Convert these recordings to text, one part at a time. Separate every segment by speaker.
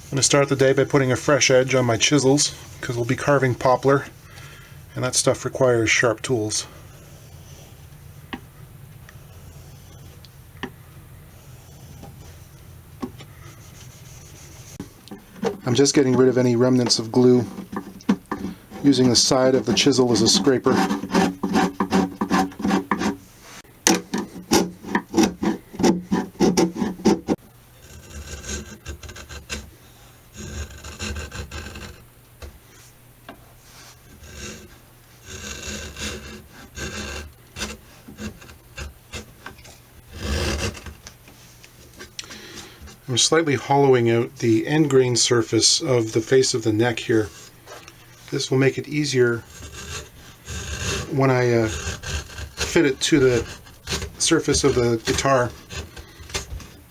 Speaker 1: I'm going to start the day by putting a fresh edge on my chisels because we'll be carving poplar and that stuff requires sharp tools. I'm just getting rid of any remnants of glue using the side of the chisel as a scraper. I'm slightly hollowing out the end grain surface of the face of the neck here. This will make it easier when I fit it to the surface of the guitar.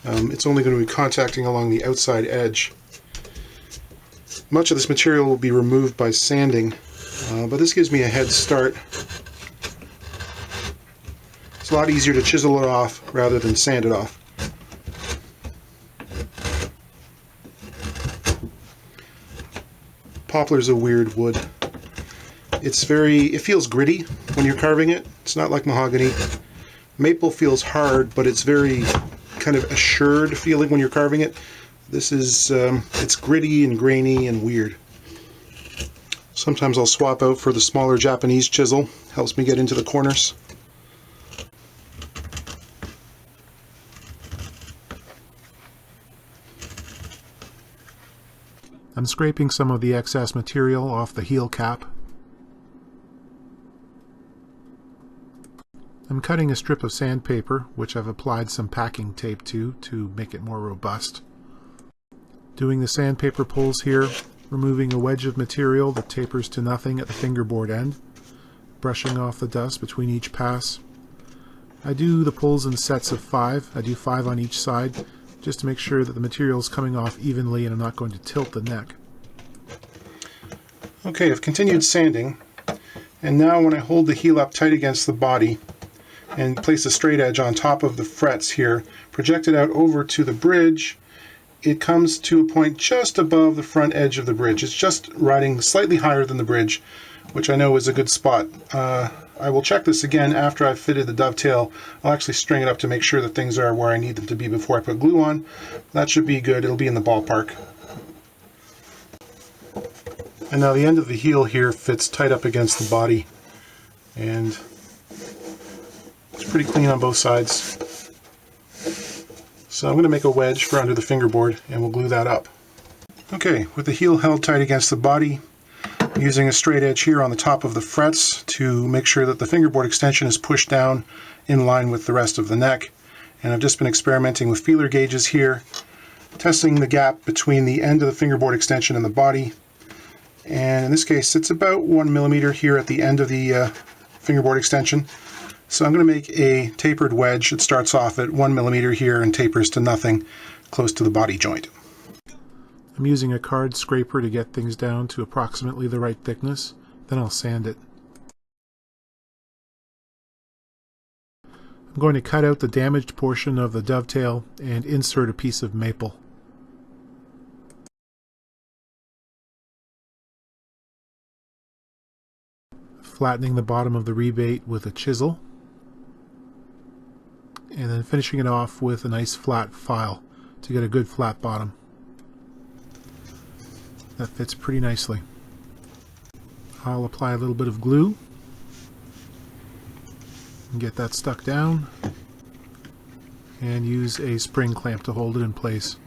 Speaker 1: It's only going to be contacting along the outside edge. Much of this material will be removed by sanding, but this gives me a head start. It's a lot easier to chisel it off rather than sand it off. Poplar's a weird wood. It feels gritty when you're carving it. It's not like mahogany. Maple feels hard, but it's very kind of assured feeling when you're carving it. This is, it's gritty and grainy and weird. Sometimes I'll swap out for the smaller Japanese chisel. Helps me get into the corners. I'm scraping some of the excess material off the heel cap. I'm cutting a strip of sandpaper, which I've applied some packing tape to make it more robust. Doing the sandpaper pulls here, removing a wedge of material that tapers to nothing at the fingerboard end, brushing off the dust between each pass. I do the pulls in sets of 5. I do 5 on each side, just to make sure that the material is coming off evenly and I'm not going to tilt the neck. Okay, I've continued sanding, and now when I hold the heel up tight against the body and place a straight edge on top of the frets here, project it out over to the bridge, it comes to a point just above the front edge of the bridge. It's just riding slightly higher than the bridge, which I know is a good spot. I will check this again after I've fitted the dovetail. I'll actually string it up to make sure that things are where I need them to be before I put glue on. That should be good. It'll be in the ballpark. And now the end of the heel here fits tight up against the body, and it's pretty clean on both sides. So I'm going to make a wedge for under the fingerboard and we'll glue that up. Okay, with the heel held tight against the body, using a straight edge here on the top of the frets to make sure that the fingerboard extension is pushed down in line with the rest of the neck. And I've just been experimenting with feeler gauges here, testing the gap between the end of the fingerboard extension and the body. And in this case, it's about 1 millimeter here at the end of the fingerboard extension. So I'm going to make a tapered wedge. It starts off at 1 millimeter here and tapers to nothing close to the body joint. I'm using a card scraper to get things down to approximately the right thickness, then I'll sand it. I'm going to cut out the damaged portion of the dovetail and insert a piece of maple. Flattening the bottom of the rebate with a chisel, and then finishing it off with a nice flat file to get a good flat bottom. That fits pretty nicely. I'll apply a little bit of glue and get that stuck down, and use a spring clamp to hold it in place.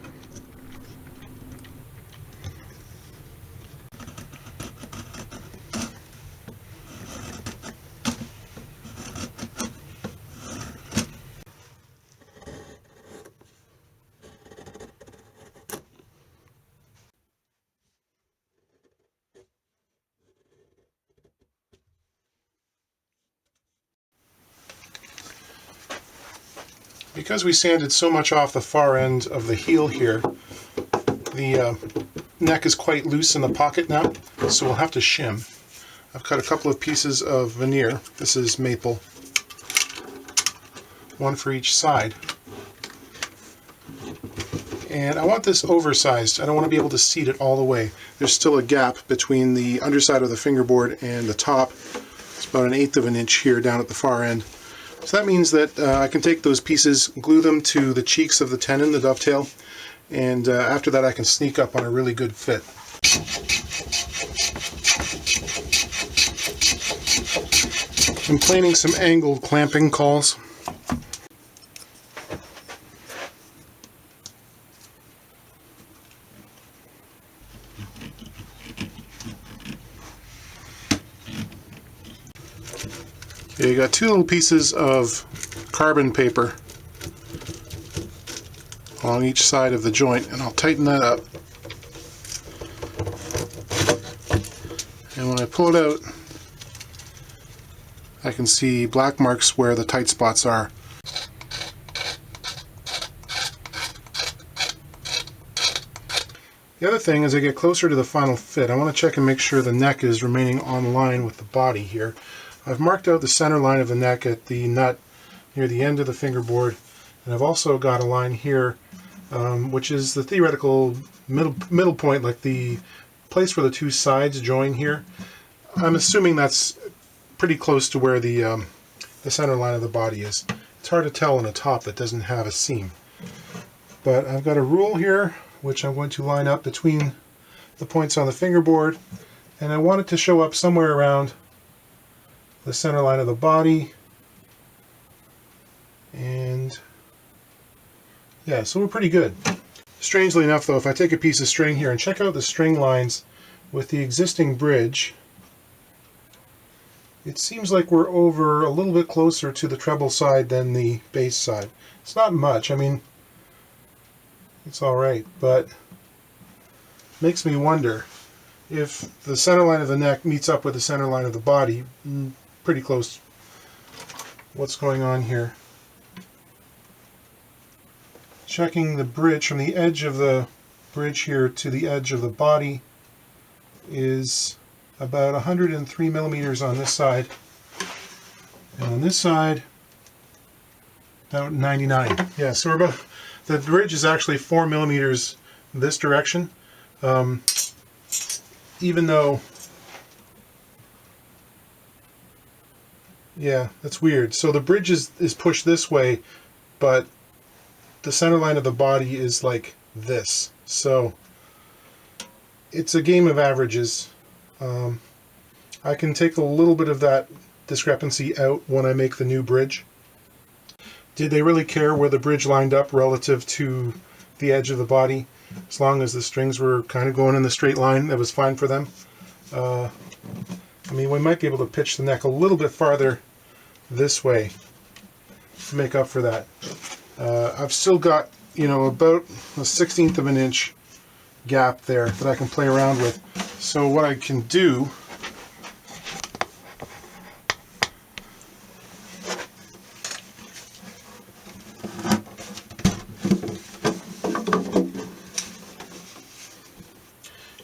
Speaker 1: Because we sanded so much off the far end of the heel here, the neck is quite loose in the pocket now, so we'll have to shim. I've cut a couple of pieces of veneer. This is maple, one for each side. And I want this oversized. I don't want to be able to seat it all the way. There's still a gap between the underside of the fingerboard and the top. It's about 1/8 of an inch here down at the far end. So that means that I can take those pieces, glue them to the cheeks of the tenon, the dovetail, and after that I can sneak up on a really good fit. I'm planning some angled clamping calls. Okay, you got two little pieces of carbon paper along each side of the joint, and I'll tighten that up. And when I pull it out, I can see black marks where the tight spots are. The other thing, as I get closer to the final fit, I want to check and make sure the neck is remaining on line with the body here. I've marked out the center line of the neck at the nut near the end of the fingerboard, and I've also got a line here, which is the theoretical middle point, like the place where the two sides join here. I'm assuming that's pretty close to where the center line of the body is. It's hard to tell on a top that doesn't have a seam. But I've got a rule here, which I'm going to line up between the points on the fingerboard, and I want it to show up somewhere around the center line of the body. And yeah, so we're pretty good. Strangely enough though, if I take a piece of string here and check out the string lines with the existing bridge, it seems like we're over a little bit closer to the treble side than the bass side. It's not much, I mean, it's alright, but makes me wonder if the center line of the neck meets up with the center line of the body. Pretty close. What's going on here? Checking the bridge from the edge of the bridge here to the edge of the body is about 103 millimeters on this side, and on this side about 99. Yeah, so we're about, the bridge is actually 4 millimeters this direction, even though, yeah, that's weird. So the bridge is pushed this way, but the center line of the body is like this. So it's a game of averages. I can take a little bit of that discrepancy out when I make the new bridge. Did they really care where the bridge lined up relative to the edge of the body? As long as the strings were kind of going in the straight line, that was fine for them. I mean, we might be able to pitch the neck a little bit farther this way to make up for that. I've still got, you know, about a 1/16 of an inch gap there that I can play around with. So what I can do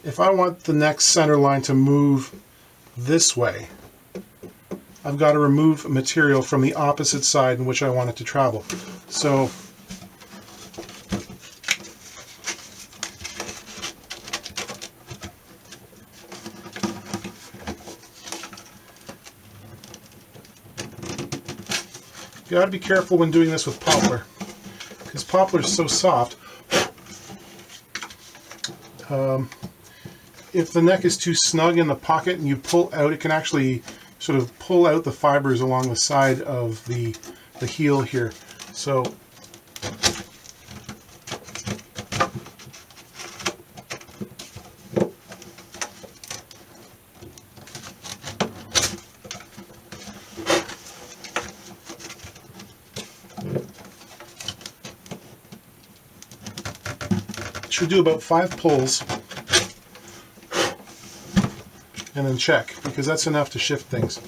Speaker 1: if I want the neck center line to move this way, I've got to remove material from the opposite side in which I want it to travel. So you got to be careful when doing this with poplar, because poplar is so soft. If the neck is too snug in the pocket and you pull out, it can actually sort of pull out the fibers along the side of the heel here. So should do about 5 pulls and then check, because that's enough to shift things.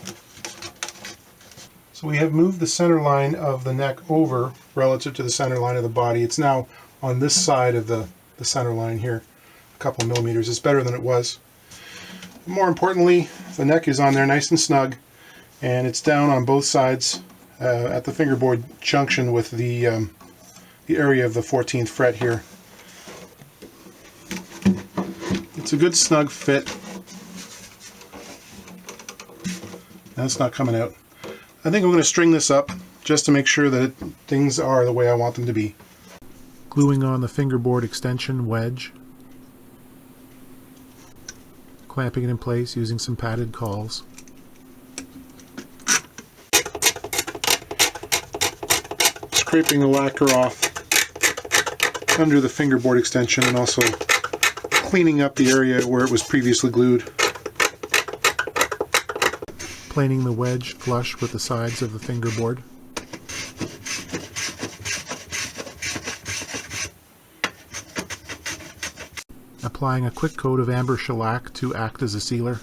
Speaker 1: So we have moved the center line of the neck over relative to the center line of the body. It's now on this side of the center line here, a couple of millimeters. It's better than it was. More importantly, the neck is on there nice and snug, and it's down on both sides at the fingerboard junction with the area of the 14th fret here. It's a good snug fit. That's not coming out. I think I'm going to string this up just to make sure that things are the way I want them to be. Gluing on the fingerboard extension wedge. Clamping it in place using some padded cawls. Scraping the lacquer off under the fingerboard extension and also cleaning up the area where it was previously glued. Planing the wedge flush with the sides of the fingerboard. Applying a quick coat of amber shellac to act as a sealer.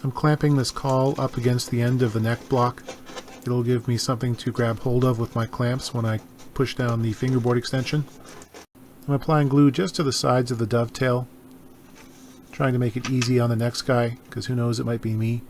Speaker 1: I'm clamping this cawl up against the end of the neck block. It'll give me something to grab hold of with my clamps when I push down the fingerboard extension. I'm applying glue just to the sides of the dovetail, trying to make it easy on the next guy, because who knows, it might be me.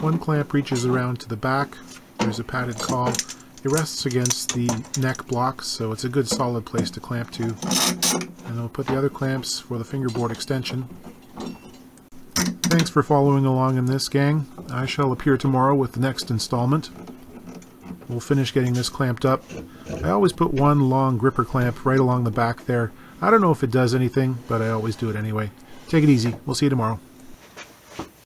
Speaker 1: One clamp reaches around to the back. There's a padded cawl. It rests against the neck block, so it's a good solid place to clamp to. And I'll put the other clamps for the fingerboard extension. Thanks for following along in this, gang. I shall appear tomorrow with the next installment. We'll finish getting this clamped up. I always put one long gripper clamp right along the back there. I don't know if it does anything, but I always do it anyway. Take it easy. We'll see you tomorrow.